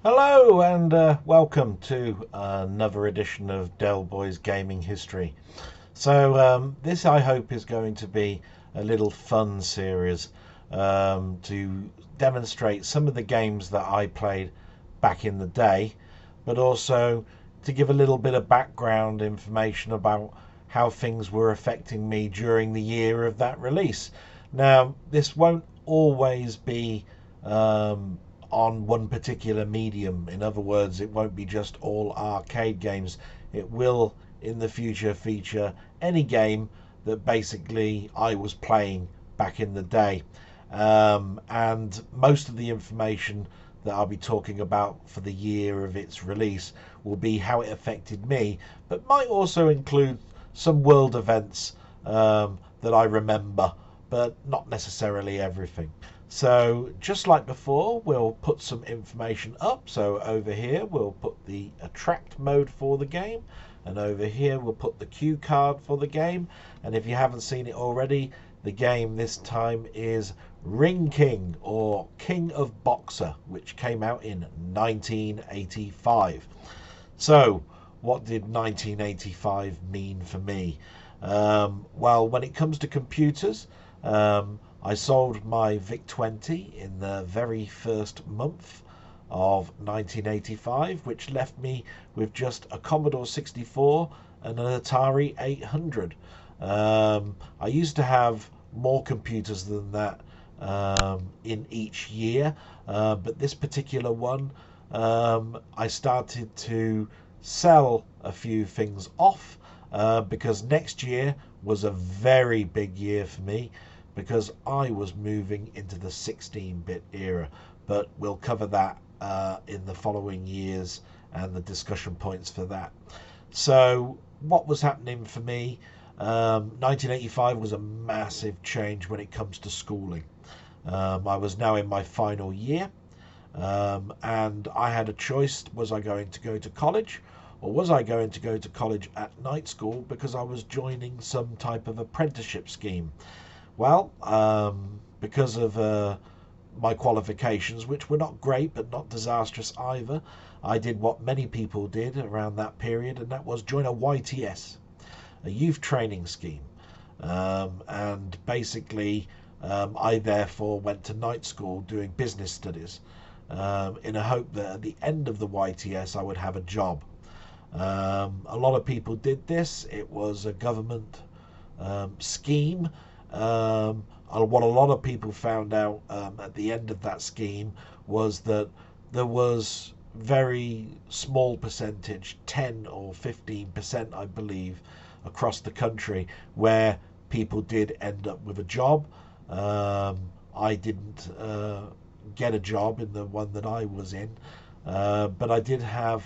Hello and welcome to another edition of Delboy's Gaming History. This I hope is going to be a little fun series to demonstrate some of the games that I played back in the day, but also to give a little bit of background information about how things were affecting me during the year of that release. Now, this won't always be on one particular medium. In other words, it won't be just all arcade games. It will in the future feature any game that basically I was playing back in the day. And most of the information that I'll be talking about for the year of its release will be how it affected me, but might also include some world events that I remember, but not necessarily everything. So just like before, we'll put some information up. So over here, we'll put the attract mode for the game. And over here, we'll put the cue card for the game. And if you haven't seen it already, the game this time is Ring King, or King of Boxer, which came out in 1985. So what did 1985 mean for me? Well, when it comes to computers, I sold my VIC-20 in the very first month of 1985, which left me with just a Commodore 64 and an Atari 800. I used to have more computers than that in each year, but this particular one, I started to sell a few things off because next year was a very big year for me, because I was moving into the 16-bit era, but we'll cover that in the following years and the discussion points for that. So what was happening for me? 1985 was a massive change when it comes to schooling. I was now in my final year, and I had a choice. Was I going to go to college, or was I going to go to college at night school because I was joining some type of apprenticeship scheme? Well, because of my qualifications, which were not great but not disastrous either, I did what many people did around that period, and that was join a YTS, a youth training scheme. And basically, I therefore went to night school doing business studies in a hope that at the end of the YTS I would have a job. A lot of people did this. It was a government scheme. What a lot of people found out at the end of that scheme was that there was very small percentage, 10 or 15%, I believe, across the country, where people did end up with a job. I didn't get a job in the one that I was in, but I did have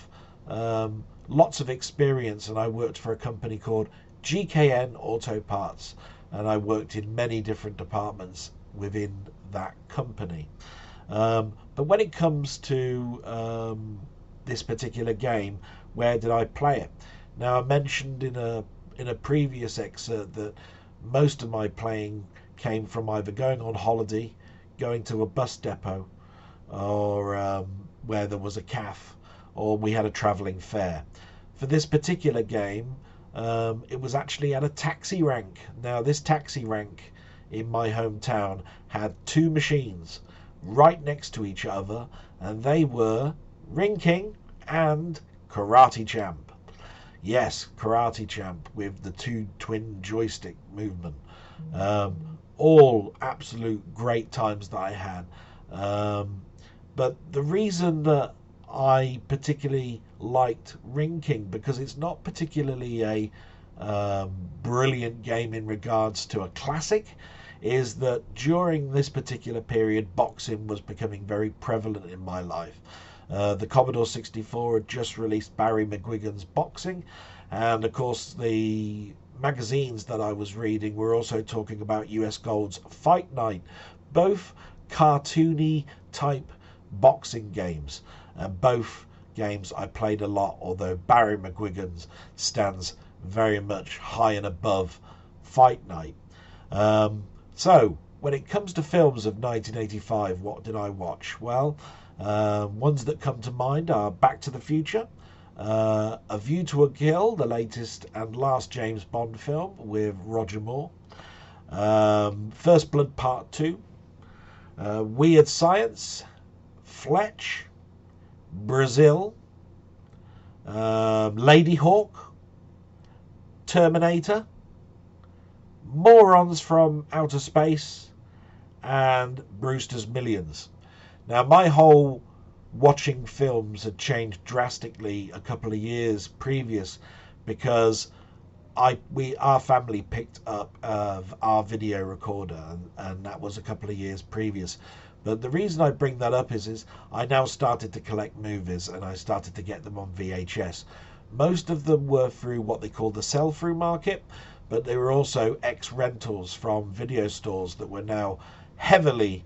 lots of experience, and I worked for a company called GKN Auto Parts, and I worked in many different departments within that company. But when it comes to this particular game, where did I play it? Now, I mentioned in a previous excerpt that most of my playing came from either going on holiday, going to a bus depot, or where there was a cafe, or we had a travelling fair. For this particular game, it was actually at a taxi rank. Now, this taxi rank in my hometown had two machines right next to each other, and they were Ring King and Karate Champ. Yes, Karate Champ with the two twin joystick movement. All absolute great times that I had. But the reason that I particularly liked Ring King, because it's not particularly a brilliant game in regards to a classic, is that during this particular period, boxing was becoming very prevalent in my life. The Commodore 64 had just released Barry McGuigan's Boxing, and of course the magazines that I was reading were also talking about US Gold's Fight Night, both cartoony type boxing games, and both games I played a lot, although Barry McGuigan's stands very much high and above Fight Night. So when it comes to films of 1985, what did I watch? Well, Ones that come to mind are Back to the Future, A View to a Kill, the latest and last James Bond film with Roger Moore, First Blood Part 2, Weird Science, Fletch, Brazil, Lady Hawk, Terminator, Morons from Outer Space, and Brewster's Millions. Now, my whole watching films had changed drastically a couple of years previous, because our family picked up our video recorder, and that was a couple of years previous. But the reason I bring that up is I now started to collect movies, and I started to get them on VHS. Most of them were through what they call the sell-through market, but they were also ex-rentals from video stores that were now heavily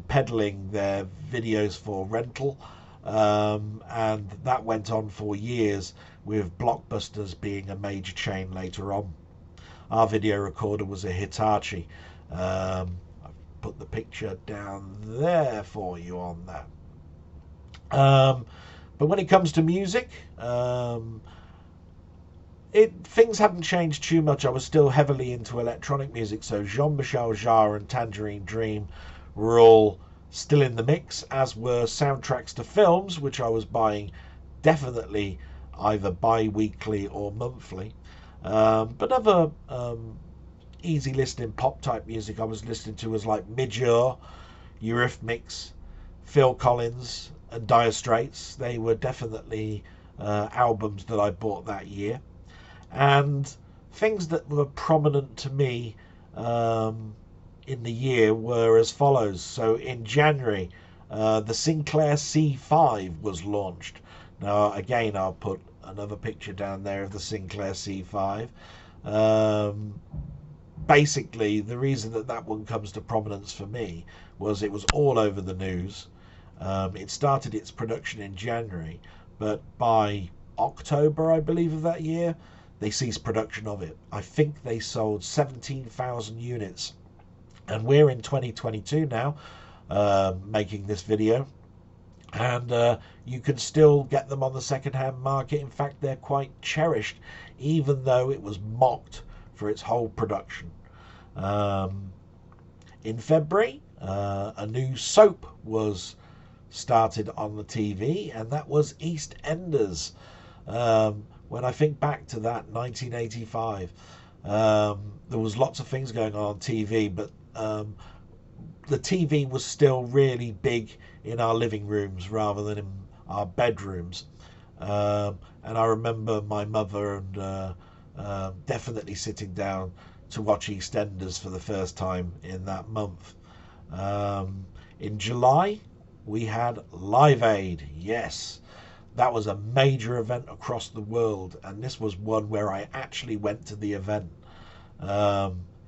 peddling their videos for rental, and that went on for years, with Blockbusters being a major chain later on. Our video recorder was a Hitachi. I've put the picture down there for you on that. But when it comes to music, things hadn't changed too much. I was still heavily into electronic music, so Jean-Michel Jarre and Tangerine Dream were all still in the mix, as were soundtracks to films, which I was buying definitely either bi-weekly or monthly. But other easy listening pop type music I was listening to was like Midge-Ure, Eurythmics, Phil Collins and Dire Straits. They were definitely albums that I bought that year. And things that were prominent to me in the year were as follows. So in January, the Sinclair C5 was launched. Now again, I'll put another picture down there of the Sinclair C5. Basically, the reason that one comes to prominence for me was it was all over the news. It started its production in January, but by October, I believe, of that year, they ceased production of it. I think they sold 17,000 units. And we're in 2022 now, making this video. And you can still get them on the second-hand market. In fact, they're quite cherished, even though it was mocked for its whole production. In February, a new soap was started on the TV, and that was Eastenders. When I think back to that, 1985, there was lots of things going on TV, but the TV was still really big in our living rooms rather than in our bedrooms. And I remember my mother and definitely sitting down to watch Eastenders for the first time in that month. In July, we had Live Aid. Yes, that was a major event across the world, and this was one where I actually went to the event.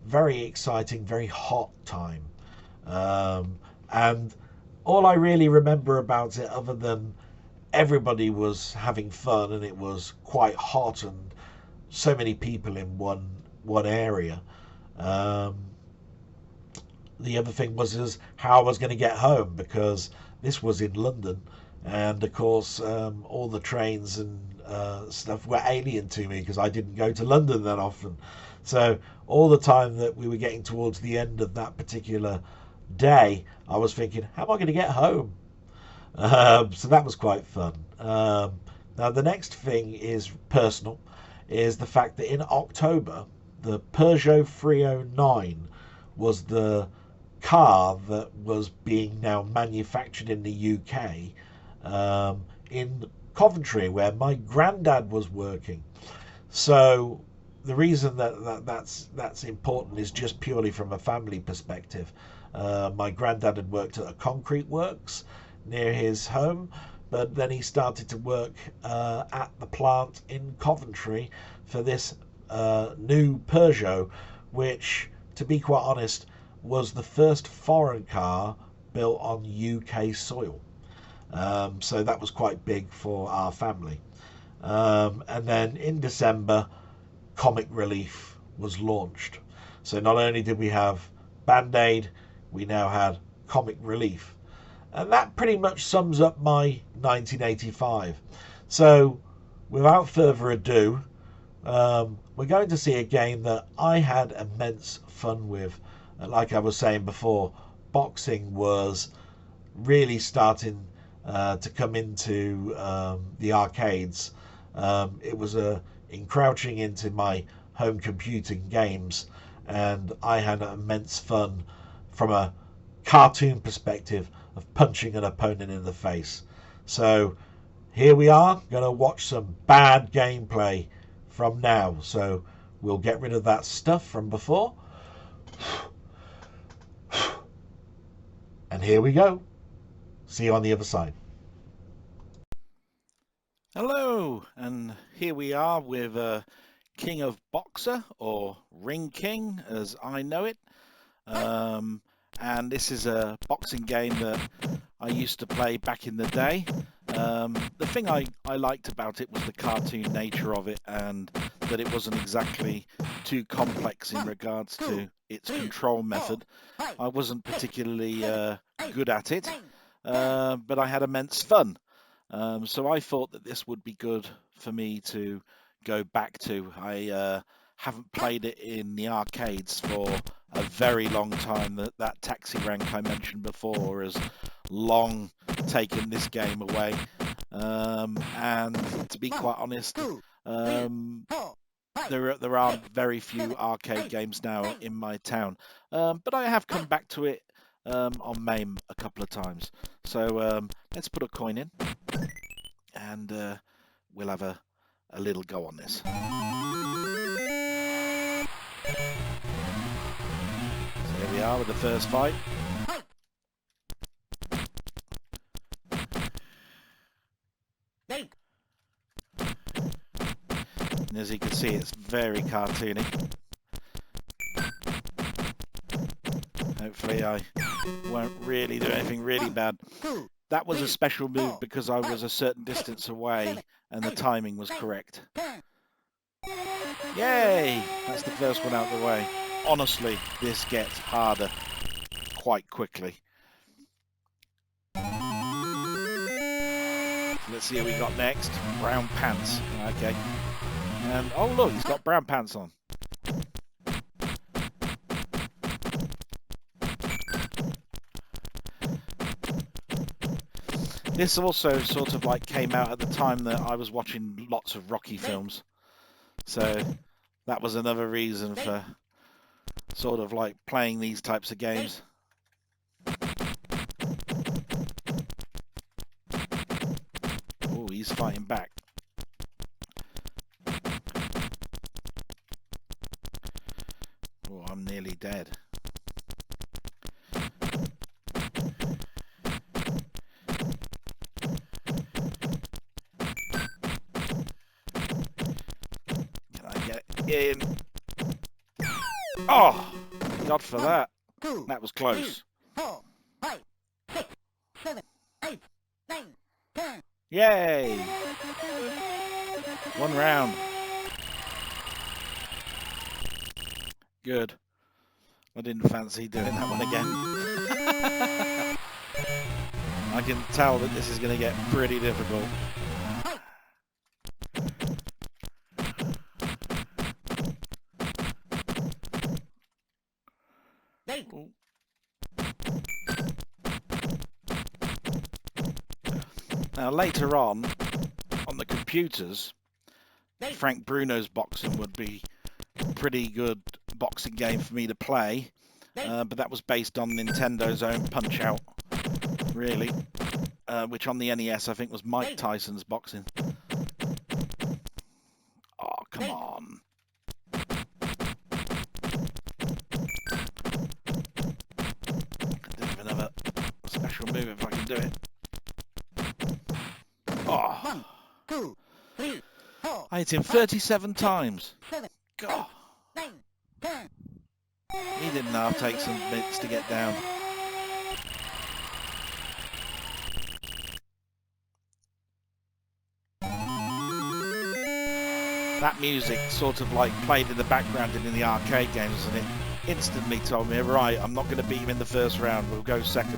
Very exciting, very hot time. And all I really remember about it, other than everybody was having fun and it was quite hot and so many people in one area, the other thing was how I was going to get home, because this was in London, and of course all the trains and stuff were alien to me because I didn't go to London that often. So all the time that we were getting towards the end of that particular day, I was thinking, how am I going to get home? So that was quite fun. Now the next thing is personal, is the fact that in October, the Peugeot 309 was the car that was being now manufactured in the UK, in Coventry, where my granddad was working. So the reason that's important is just purely from a family perspective. My granddad had worked at a concrete works near his home, but then he started to work at the plant in Coventry for this new Peugeot, which, to be quite honest, was the first foreign car built on UK soil. So that was quite big for our family. And then in December, Comic Relief was launched. So not only did we have Band-Aid, we now had Comic Relief. And that pretty much sums up my 1985. So without further ado, we're going to see a game that I had immense fun with. Like I was saying before, boxing was really starting to come into the arcades. It was encroaching into my home computing games, and I had immense fun from a cartoon perspective of punching an opponent in the face. So here we are, going to watch some bad gameplay from now. So we'll get rid of that stuff from before. And here we go. See you on the other side. Hello, and here we are with King of Boxer, or Ring King as I know it. And this is a boxing game that I used to play back in the day. The thing I liked about it was the cartoon nature of it, and that it wasn't exactly too complex in regards to its control method. I wasn't particularly good at it, but I had immense fun. So I thought that this would be good for me to go back to. I haven't played it in the arcades for a very long time. That taxi rank I mentioned before has long taken this game away. And to be quite honest, there are very few arcade games now in my town. But I have come back to it on MAME a couple of times. So let's put a coin in, and we'll have a little go on this. So here we are with the first fight. And as you can see, it's very cartoony. Hopefully I won't really do anything really bad. That was a special move because I was a certain distance away and the timing was correct. Yay! That's the first one out of the way. Honestly, this gets harder quite quickly. Let's see what we got next. Brown pants. Okay. And oh look, he's got brown pants on. This also sort of like came out at the time that I was watching lots of Rocky films. So that was another reason for sort of like playing these types of games. Oh, he's fighting back. Oh, I'm nearly dead. In. Oh, God for that. That was close. Yay! One round. Good. I didn't fancy doing that one again. I can tell that this is going to get pretty difficult. Now later on the computers, Frank Bruno's boxing would be a pretty good boxing game for me to play, but that was based on Nintendo's own Punch-Out, really, which on the NES I think was Mike Tyson's boxing. Oh, come on. I can do another special move if I can do it. Oh. 1, 2, 3, 4. I hit him 37 times. God. He didn't know it'd take some bits to get down. That music sort of like played in the background in the arcade games, and it instantly told me, right, I'm not going to beat him in the first round, we'll go second.